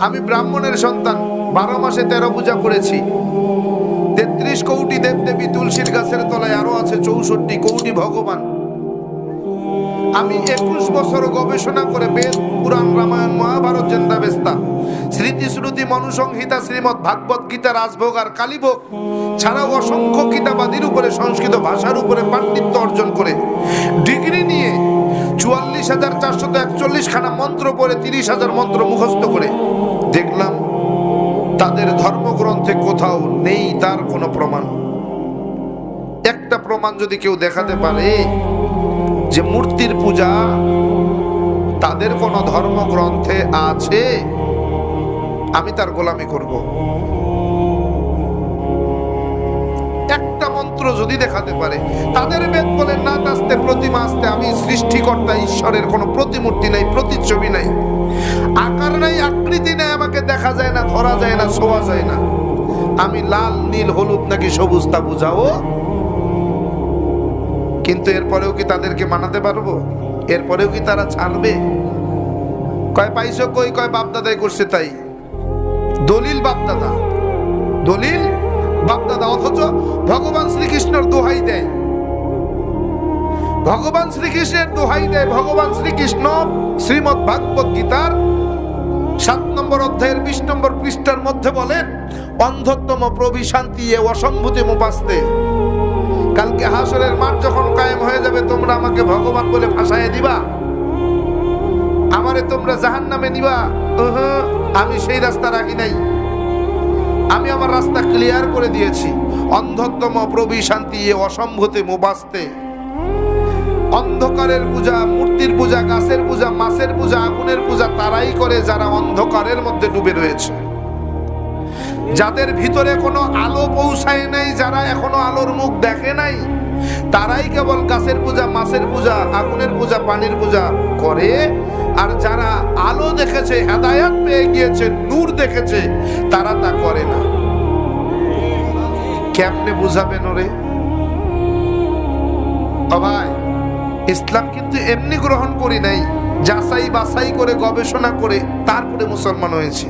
আমি ব্রাহ্মণের সন্তান, 12 মাসে 13 পূজা করেছি। 33 কোটি দেবদেবী, তুলসীর গাছের তলায় আরো আছে 64 কোটি ভগবান। আমি 21 বছর গবেষণা করে বেদ, পুরাণ, রামায়ণ, মহাভারত, জেন্দাবেস্তা, স্মৃতি শ্রুতি, মনুসংহিতা, শ্রীমৎ ভাগবত গীতা, রাজভোগ আর কালীভোগ ছাড়াও অসংখ্য কিতাবাদির উপরে, সংস্কৃত ভাষার উপরে পাণ্ডিত্য অর্জন করে ডিগ্রি নিয়ে 44,441 খানা মন্ত্র পড়ে 30,000 মন্ত্র মুখস্থ করে দেখলাম তাদের ধর্মগ্রন্থে কোথাও নেই তার কোনো প্রমাণ। একটা প্রমাণ যদি কেউ দেখাতে পারে যে মূর্তির পূজা তাদের কোন ধর্মগ্রন্থে আছে, আমি তার গোলামি করব। একটা মন্ত্র যদি দেখাতে পারে, তাদের বেদ বলে না আসতে প্রতিমা আসতে, আমি সৃষ্টিকর্তা ঈশ্বরের কোনো প্রতিমূর্তি নাই, প্রতিচ্ছবি নাই, আকার নাই, আকৃতি নাই, আমাকে দেখা যায় না, ধরা যায় না, ছোঁয়া যায় না, আমি লাল, নীল, হলুদ নাকি সবুজ তা বুঝাও। কিন্তু এরপরেও কি তাদেরকে মানাতে পারবো? এরপরেও কি তারা ছাড়বে? কয় পাইছো কই? কয় বাপদাদাই করছে তাই। দলিল বাপদাদা, দলিল বাপদাদা, অথচ ভগবান শ্রীকৃষ্ণের দোহাই দেয়, ভগবান শ্রীকৃষ্ণের দোহাই দেয়। ভগবান শ্রীকৃষ্ণ শ্রীমৎ ভাগবত গীতার 7 নম্বর অধ্যায়ের 20 নম্বর পৃষ্ঠার মধ্যে বলেন, অন্ধত্তম প্রবিশান্তি এ অসম্ভূতি মুপাস্তে। কালকে হাসরের মাঠ যখন কায়েম হয়ে যাবে, তোমরা আমাকে ভগবান বলে ভাসায় দিবা, আমারে তোমরা জাহান্নামে নিবা। আমি সেই রাস্তা রাখি নাই, আমি আমার রাস্তা ক্লিয়ার করে দিয়েছি। অন্ধত্তম প্রবিশান্তি এ অসম্ভূতি মুপাস্তে। অন্ধকারের পূজা, মূর্তির পূজা, গাছের পূজা, মাছের পূজা, আগুনের পূজা তারাই করে যারা অন্ধকারের মধ্যে ডুবে রয়েছে, যাদের ভিতরে কোনো আলো পৌঁছায় নাই, যারা এখনো আলোর মুখ দেখে নাই, তারাই কেবল গাছের পূজা, মাছের পূজা, আগুনের পূজা, পানির পূজা করে। আর যারা আলো দেখেছে, হেদায়েত পেয়ে গিয়েছে, নূর দেখেছে, তারা তা করে না। কেমনে বুঝাবেন ওরে? ও ভাই, ইসলাম কিন্তু এমনি গ্রহণ করি নাই, যাচাই বাছাই করে গবেষণা করে তারপরে মুসলমান হয়েছি।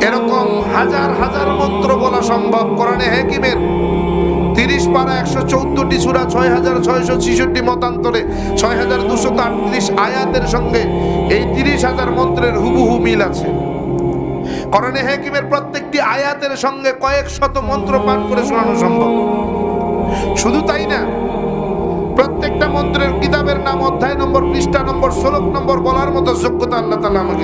এরকম হাজার হাজার মন্ত্র বলা সম্ভব। কোরআনে হাকিমের 30 পারা 114টি সূরা, 6,666 মতান্তরে 6,238 আয়াতের সঙ্গে এই 30,000 মন্ত্রের হুবহু মিল আছে। কোরআনে হাকিমের প্রত্যেকটি আয়াতের সঙ্গে কয়েক শত মন্ত্র পাঠ করে শোনানো সম্ভব। শুধু তাই না, প্রত্যেকটা মন্ত্রের কিতাবের নাম, অধ্যায় নম্বর, পৃষ্ঠা নম্বর, শ্লোক নম্বর বলার মতো যোগ্যতা আল্লাহ তাআলা আমাকে